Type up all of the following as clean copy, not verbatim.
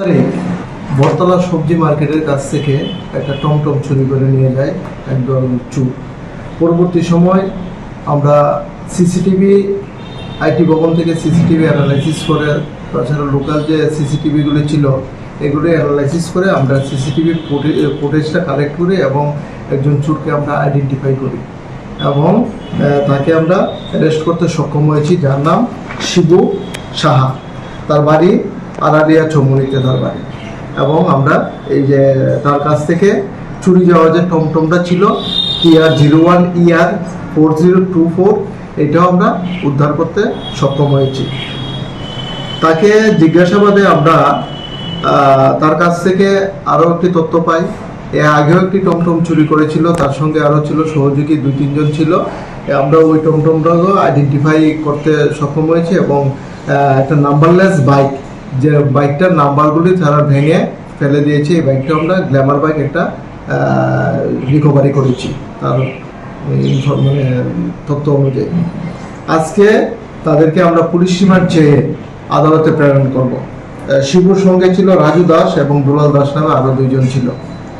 তারিখ বটতলা সবজি মার্কেটের কাছ থেকে একটা টমটম চুরি করে নিয়ে যায় একদল চোর। পরবর্তী সময় আমরা সিসিটিভি আইটি ভবন থেকে সিসিটিভি অ্যানালাইসিস করে, তাছাড়া লোকাল যে সিসিটিভিগুলি ছিল এগুলি অ্যানালাইসিস করে আমরা সিসিটিভি ফুটেজটা কালেক্ট করি এবং একজন চোরকে আমরা আইডেন্টিফাই করি এবং তাকে আমরা অ্যারেস্ট করতে সক্ষম হয়েছি, যার নাম শিবু সাহা। তার বাড়ি আরারিয়া চৌমুনিতে তার বাড়ি। এবং আমরা এই যে তার কাছ থেকে চুরি যাওয়া যে টমটমটা ছিল TR01ER 4024, এটাও আমরা উদ্ধার করতে সক্ষম হয়েছি। তাকে জিজ্ঞাসাবাদে আমরা তার কাছ থেকে আরও একটি তথ্য পাই। এর আগেও একটি টমটম চুরি করেছিল, তার সঙ্গে আরও ছিল সহযোগী 2-3 জন ছিল। আমরা ওই টমটমটাও আইডেন্টিফাই করতে সক্ষম হয়েছি এবং একটা নাম্বারলেস বাইক, যে বাইকটার নাম্বারগুলি তারা ভেঙে ফেলে দিয়েছে, এই বাইকটা আমরা গ্ল্যামার বাইক একটা রিকভারি করেছি তার মানে তথ্য অনুযায়ী। আজকে তাদেরকে আমরা পুলিশ রিমান্ড চেয়ে আদালতে প্রেরণ করব। শিবুর সঙ্গে ছিল রাজু দাস এবং দুলাল দাস নামে আরও 2 জন ছিল।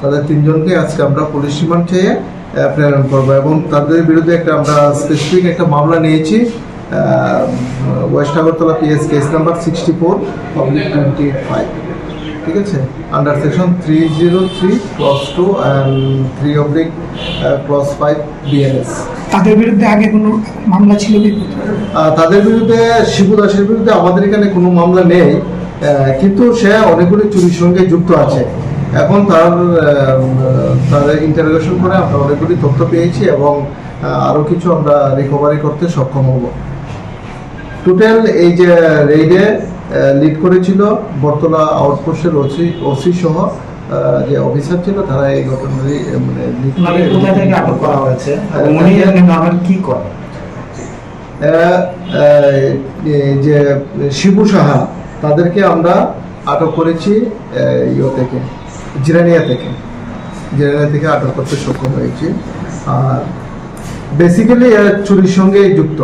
তাদের 3 জনকে আজকে আমরা পুলিশ রিমান্ড চেয়ে প্রেরণ করব এবং তাদের বিরুদ্ধে আমরা স্পেসিফিক একটা মামলা নিয়েছি, West Agartala PS case number 64/25, ঠিক আছে, আন্ডার সেকশন 303(2) and 3/5 BNS। তাদের বিরুদ্ধে আগে কোনো মামলা ছিল কি? তাদের বিরুদ্ধে, শিবু দাসের বিরুদ্ধে আমাদের এখানে কোনো মামলা নেই, কিন্তু সে অনেকগুলি চুরির সঙ্গে যুক্ত আছে। এখন তাদের ইন্টারোগেশন করে আমরা অনেকগুলি তথ্য পেয়েছি এবং আরও কিছু আমরা রিকভারি করতে সক্ষম হব। টোটাল এই যে রেইডে লিড করেছিল বটতলা আউটপোস্টের ওসি সহ যে অফিসার ছিল, তারা এই ঘটনারই মানে কোথা থেকে আটক করা হয়েছে এবং উনি নরমাল কি করে? যে শিবু সাহা, তাদেরকে আমরা আটক করেছি জিরানিয়া থেকে আটক করতে সক্ষম হয়েছি। আর বেসিক্যালি চুরির সঙ্গে যুক্ত।